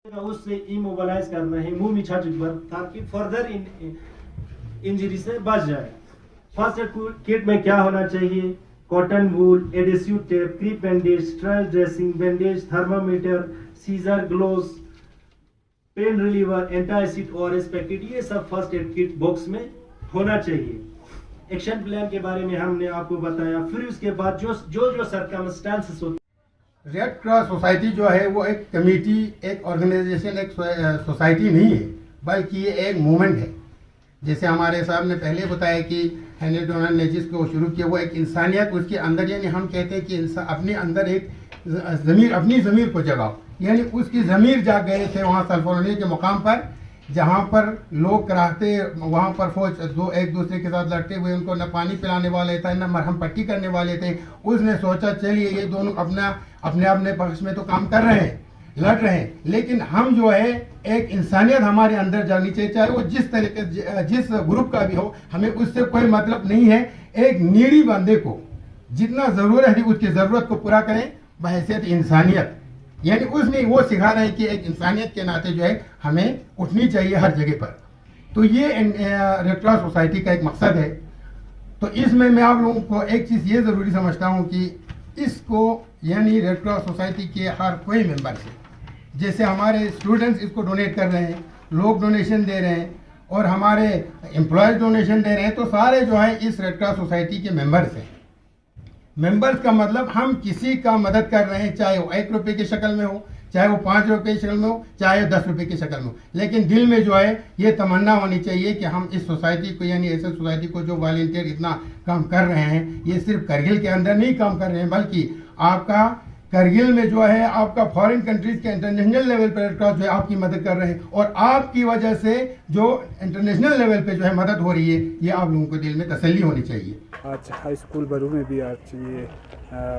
उससे इमोबिलाइज करना है मुंह मीठा पर ताकि फर्दर इंजरी से बच जाए। फर्स्ट एड किट में क्या होना चाहिए? Cotton wool, adhesive tape, crepe bandage, stress dressing, bandage, thermometer, scissor, gloves, pain reliever, antacid और एस्पेक्टेड, ये सब फर्स्ट एड किट बॉक्स में होना चाहिए। एक्शन प्लान के बारे में हमने आपको बताया। फिर उसके बाद जो सर्कमस्टेंसेस होते हैं। रेड क्रॉस सोसाइटी जो है वो एक कमेटी, एक ऑर्गेनाइजेशन, एक सोसाइटी नहीं है, बल्कि ये एक मूवमेंट है। जैसे हमारे साहब ने पहले बताया कि हेनरी डोनाल्ड ने जिसको शुरू किया वो एक इंसानियत उसके अंदर, यानी हम कहते हैं कि इंसान अपने अंदर एक ज़मीर, अपनी ज़मीर को जगाओ, यानी उसकी ज़मीर जाग गए थे वहाँ सल्फोनिया के मुकाम पर, जहाँ पर लोग कराहते, वहाँ पर फौज एक दूसरे के साथ लड़ते हुए, उनको न पानी पिलाने वाले थे न मरहम पट्टी करने वाले थे। उसने सोचा चलिए ये दोनों अपने पक्ष में तो काम कर रहे हैं, लड़ रहे हैं, लेकिन हम जो है एक इंसानियत हमारे अंदर जानी चाहिए, चाहे वो जिस तरीके जिस ग्रुप का भी हो, हमें उससे कोई मतलब नहीं है। एक नीडी बंदे को जितना ज़रूरत है उसकी ज़रूरत को पूरा करें बहैसियत इंसानियत, यानी उसने वो सिखा रहे हैं कि एक इंसानियत के नाते जो है हमें उठनी चाहिए हर जगह पर। तो ये रेड क्रॉस सोसाइटी का एक मकसद है। तो इसमें मैं आप लोगों को एक चीज़ ये ज़रूरी समझता हूँ कि इसको, यानी रेड क्रॉस सोसाइटी के हर कोई मेंबर से, जैसे हमारे स्टूडेंट्स इसको डोनेट कर रहे हैं, लोग डोनेशन दे रहे हैं और हमारे एम्प्लॉयज़ डोनेशन दे रहे हैं, तो सारे जो है इस रेड क्रॉस सोसाइटी के मेंबर्स हैं। मेंबर्स का मतलब हम किसी का मदद कर रहे हैं, चाहे वो 1 रुपये की शक्ल में हो, चाहे वो 5 रुपये की शक्ल में हो, चाहे 10 रुपये की शक्ल में हो, लेकिन दिल में जो है ये तमन्ना होनी चाहिए कि हम इस सोसाइटी को, यानी ऐसे सोसाइटी को जो वॉलंटियर इतना काम कर रहे हैं, ये सिर्फ करगिल के अंदर नहीं काम कर रहे हैं, बल्कि आपका करगिल में जो है आपका फॉरेन कंट्रीज के इंटरनेशनल लेवल पर रेड क्रॉस जो है आपकी मदद कर रहे हैं, और आपकी वजह से जो इंटरनेशनल लेवल पे जो है मदद हो रही है, ये आप लोगों को दिल में तसल्ली होनी चाहिए। आज हाई स्कूल बरू में भी आज ये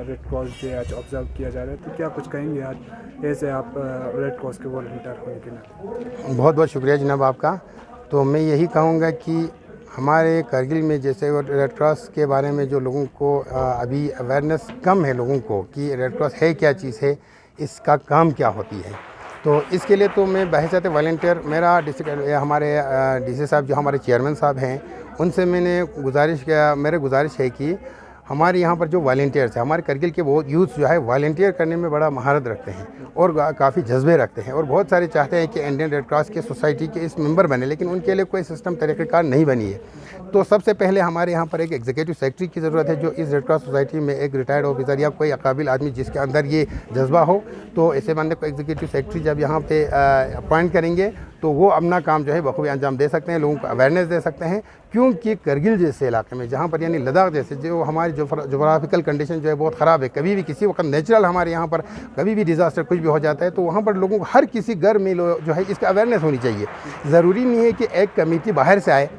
रेड क्रॉस डे आज ऑब्जर्व किया जा रहा है, तो क्या कुछ कहेंगे आज ऐसे आप रेड क्रॉस के वॉलंटियर होने के नाते? बहुत बहुत शुक्रिया जनाब आपका। तो मैं यही कहूँगा कि हमारे करगिल में जैसे रेड क्रॉस के बारे में जो लोगों को अभी अवेयरनेस कम है लोगों को कि रेड क्रॉस है क्या चीज़ है, इसका काम क्या होती है, तो इसके लिए तो मैं बहैसियत वॉलंटियर, मेरा हमारे डीसी साहब जो हमारे चेयरमैन साहब हैं, उनसे मैंने गुजारिश है कि हमारे यहाँ पर जो वॉलंटियर्स हैं, हमारे करगिल के बहुत यूथ जो है वॉलंटियर करने में बड़ा महारत रखते हैं और काफ़ी जज्बे रखते हैं, और बहुत सारे चाहते हैं कि इंडियन रेड क्रॉस के सोसाइटी के इस मेंबर बने, लेकिन उनके लिए कोई सिस्टम तरीक़ेकार नहीं बनी है। तो सबसे पहले हमारे यहाँ पर एक एग्जीक्यूटिव सेक्रेटरी की ज़रूरत है, जो इस रेड क्रॉस सोसाइटी में एक रिटायर्ड ऑफिसर या कोई काबिल आदमी जिसके अंदर ये जज्बा हो, तो ऐसे बंदे को एग्जीक्यूटिव सेक्रेटरी जब यहाँ पे अपॉइंट करेंगे तो वो अपना काम जो है बखूबी अंजाम दे सकते हैं, लोगों को अवेयरनेस दे सकते हैं। क्योंकि करगिल जैसे इलाके में, जहाँ पर यानी लद्दाख जैसे, जो हमारी जोग्राफिकल कंडीशन जो है बहुत ख़राब है, कभी भी किसी वक्त नेचुरल हमारे यहाँ पर कभी भी डिज़ास्टर कुछ भी हो जाता है, तो वहाँ पर लोगों को हर किसी घर में जो है इसका अवेयरनेस होनी चाहिए। ज़रूरी नहीं है कि एक कमेटी बाहर से आए,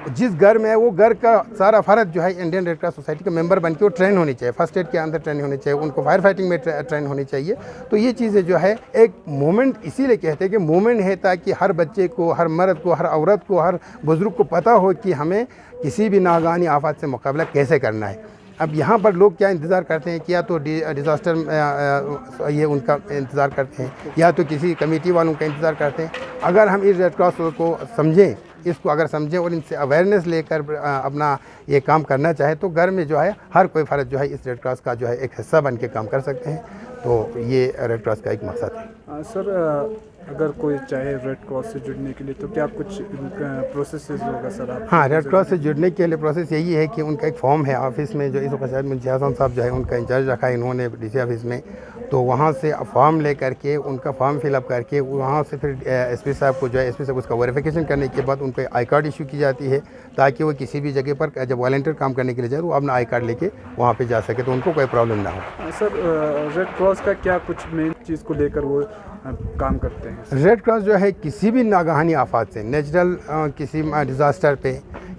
जिस घर में है वो घर का सारा फ़र्द जो है इंडियन रेड क्रॉस सोसाइटी का मेंबर बन के वो ट्रेन होनी चाहिए, फर्स्ट एड के अंदर ट्रेन होनी चाहिए, उनको फायर फाइटिंग में ट्रेन होनी चाहिए। तो ये चीज़ें जो है एक मूवमेंट, इसीलिए कहते हैं कि मूवमेंट है ताकि हर बच्चे को, हर मर्द को, हर औरत को, हर बुज़ुर्ग को पता हो कि हमें किसी भी नागानी आफत से मुकाबला कैसे करना है। अब यहाँ पर लोग क्या इंतज़ार करते हैं कि या तो डिज़ास्टर ये उनका इंतज़ार करते हैं, या तो किसी कमेटी वालों का इंतज़ार करते हैं। अगर हम इस रेड क्रॉस को समझें, इसको अगर समझें और इनसे अवेयरनेस लेकर अपना ये काम करना चाहे, तो घर में जो है हर कोई फ़र्द जो है इस रेड क्रॉस का जो है एक हिस्सा बन के काम कर सकते हैं। तो ये रेड क्रॉस का एक मकसद है। सर, अगर कोई चाहे रेड क्रॉस से जुड़ने के लिए तो क्या कुछ प्रोसेस होगा सर आप? हाँ, रेड क्रॉस से जुड़ने के लिए प्रोसेस यही है कि उनका एक फॉर्म है ऑफिस में, जो इस वक्त शायद मुंशी हसन साहब जो है उनका इंचार्ज रखा है इन्होंने डीसी ऑफिस में, तो वहाँ से फॉर्म ले करके उनका फॉर्म फिलअप करके वहाँ से फिर एसपी साहब को जो है, एसपी साहब उसका वेरिफिकेशन करने के बाद उनको आई कार्ड इशू की जाती है, ताकि वो किसी भी जगह पर जब वॉलंटियर काम करने के लिए जाए वो अपना आई कार्ड लेके वहाँ पे जा सके, तो उनको कोई प्रॉब्लम ना हो। सर, रेड क्रॉस का क्या कुछ मेन चीज़ को लेकर वो काम करते हैं? रेड क्रॉस जो है किसी भी नागहानी आफत से, नेचुरल किसी डिज़ास्टर पे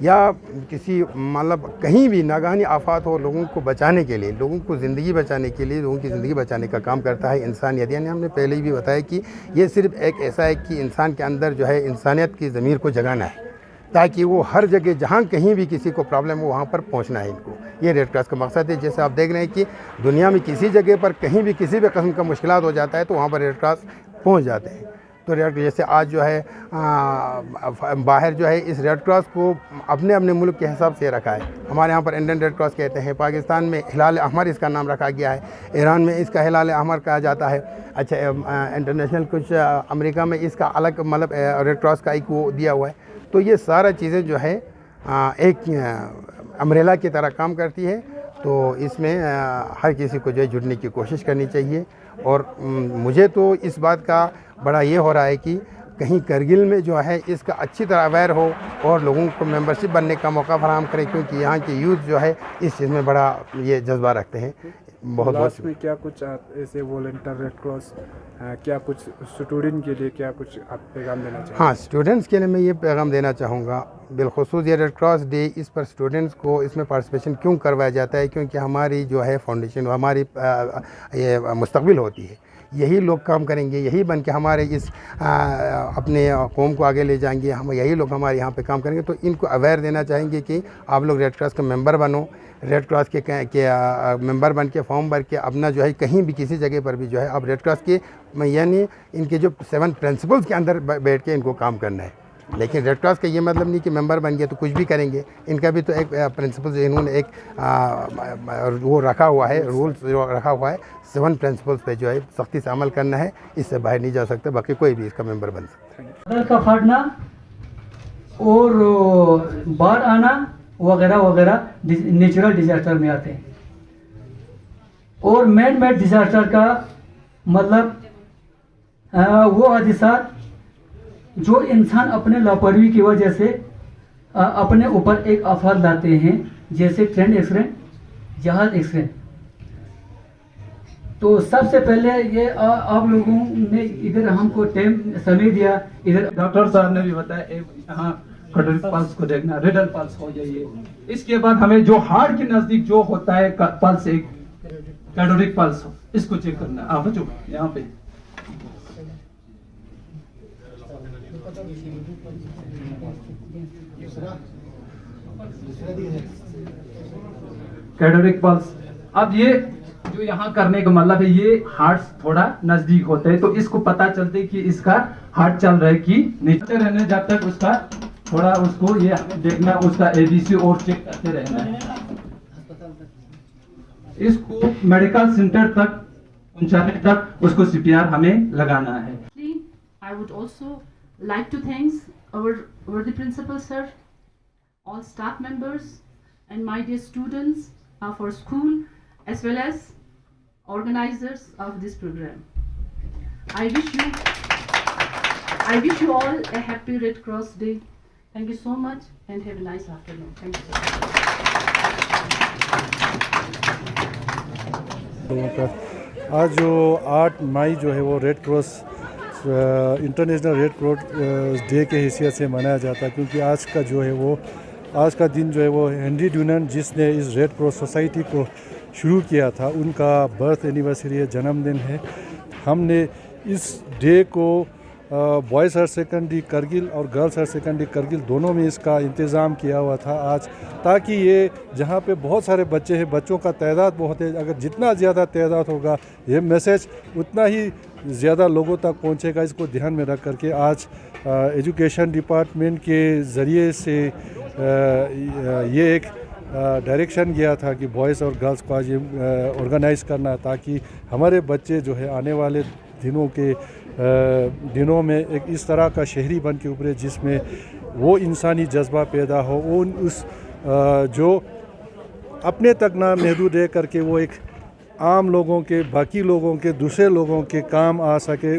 या किसी मतलब कहीं भी नागहानी आफत हो, लोगों को बचाने के लिए, लोगों को ज़िंदगी बचाने के लिए, लोगों की ज़िंदगी बचाने का काम करता है इंसानियत। यानी हमने पहले ही भी बताया कि ये सिर्फ एक ऐसा है कि इंसान के अंदर जो है इंसानियत की ज़मीर को जगाना है, ताकि वो हर जगह जहाँ कहीं भी किसी को प्रॉब्लम हो वहाँ पर पहुँचना है इनको। ये रेड क्रॉस का मकसद है। जैसे आप देख रहे हैं कि दुनिया में किसी जगह पर कहीं भी किसी भी किस्म का मुश्किलात हो जाता है तो वहाँ पर रेड क्रॉस पहुँच जाते हैं। तो रेड जैसे आज जो है बाहर जो है इस रेड क्रॉस को अपने अपने मुल्क के हिसाब से रखा है। हमारे यहाँ पर इंडियन रेड क्रॉस कहते हैं, पाकिस्तान में हिलाल अहमर इसका नाम रखा गया है, ईरान में इसका हिलाल अहमर कहा जाता है। अच्छा इंटरनेशनल कुछ अमेरिका में इसका अलग मतलब रेड क्रॉस का एक वो दिया हुआ है। तो ये सारा चीज़ें जो है एक अम्ब्रेला की तरह काम करती है। तो इसमें हर किसी को जो है जुड़ने की कोशिश करनी चाहिए। और मुझे तो इस बात का बड़ा ये हो रहा है कि कहीं करगिल में जो है इसका अच्छी तरह अवेयर हो और लोगों को मेंबरशिप बनने का मौका फराहम करे, क्योंकि यहाँ के यूथ जो है इस चीज़ में बड़ा ये जज्बा रखते हैं। बहुत लास्ट में क्या कुछ आप ऐसे वॉलंटियर रेड क्रॉस क्या कुछ स्टूडेंट के लिए क्या कुछ आप पैगाम देना चाहेंगे? हाँ, स्टूडेंट्स के लिए मैं ये पैगाम देना चाहूँगा, बिलखुसूस ये रेड क्रॉस डे इस पर स्टूडेंट्स को इसमें पार्टिसिपेशन क्यों करवाया जाता है, क्योंकि हमारी जो है फाउंडेशन हमारी ये मुस्तकबिल होती है। यही लोग काम करेंगे, यही बन के हमारे इस अपने कौम को आगे ले जाएंगे, हम यही लोग हमारे यहाँ पे काम करेंगे। तो इनको अवेयर देना चाहेंगे कि आप लोग रेड क्रॉस के मेंबर बनो, रेड क्रॉस के मेंबर बन के फॉर्म भर के अपना जो है कहीं भी किसी जगह पर भी जो है आप रेड क्रॉस के यानी इनके जो 7 प्रिंसिपल्स के अंदर बैठ के इनको काम करना है। लेकिन रेड क्रॉस का ये मतलब नहीं कि मेंबर बन गए तो कुछ भी करेंगे। इनका भी तो एक प्रिंसिपल्स इन्होंने एक वो रखा हुआ है, रूल्स रखा हुआ है। 7 प्रिंसिपल्स पे जो है सख्ती से अमल करना है, इससे बाहर नहीं जा सकते। बाकी कोई भी इसका मेंबर बन सकता है। बादल का फटना और बाढ़ आना वगैरह वगैरह नेचुरल डिजास्टर में आते हैं। और मैन मेड डिजास्टर का मतलब वो हादसा जो इंसान अपने लापरवाही की वजह से अपने ऊपर एक आफत लाते हैं, जैसे ट्रेन एक्सीडेंट, जहाज एक्सीडेंट। तो सबसे पहले ये आप लोगों ने इधर हमको टाइम समय दिया। इधर डॉक्टर साहब ने भी बताया यहाँ कार्डियक पल्स को देखना, रेडल पल्स हो जाइए। इसके बाद हमें जो हार्ट के नजदीक जो होता है पल्स, एक कार्डियक पल्स हो, इसको चेक करना है। आप बच्चों यहाँ पे कार्डियक पल्स। अब ये जो यहाँ करने का मतलब है ये हार्ट थोड़ा नजदीक होता है, तो इसको पता चलते कि इसका हार्ट चल रहा है कि नीचे रहने, जब तक उसका थोड़ा उसको ये देखना, उसका एबीसी और चेक करते रहना है। इसको मेडिकल सेंटर तक पहुंचाने तक उसको सीपीआर हमें लगाना है। I would also like to thank our worthy principal sir, all staff members and my dear students of our school as well as organizers of this program. I wish you all a happy Red Cross Day. Thank you so much and have a nice afternoon. Thank you so much. आज जो 8 मई जो है वो red cross international red cross day के हैसियत से मनाया जाता है, क्योंकि आज का जो है वो आज का दिन जो है वो हेनरी ड्यूनेंट जिसने इस रेड क्रॉस सोसाइटी को शुरू किया था उनका बर्थ एनिवर्सरी है, जन्मदिन है। हमने इस डे को बॉयज़ हायर सेकेंडरी करगिल और गर्ल्स हायर सेकेंडरी करगिल दोनों में इसका इंतज़ाम किया हुआ था आज, ताकि ये जहाँ पे बहुत सारे बच्चे हैं, बच्चों का तादाद बहुत है, अगर जितना ज़्यादा तादाद होगा ये मैसेज उतना ही ज़्यादा लोगों तक पहुँचेगा। इसको ध्यान में रख करके आज एजुकेशन डिपार्टमेंट के ज़रिए से ये एक डायरेक्शन गया था कि बॉयज़ और गर्ल्स को आज ये ऑर्गेनाइज़ करना, ताकि हमारे बच्चे जो है आने वाले दिनों में एक इस तरह का शहरी बन के उभरे जिसमें वो इंसानी जज्बा पैदा हो, उस जो अपने तक ना महदूद रह करके वो एक आम लोगों के, बाकी लोगों के, दूसरे लोगों के काम आ सके।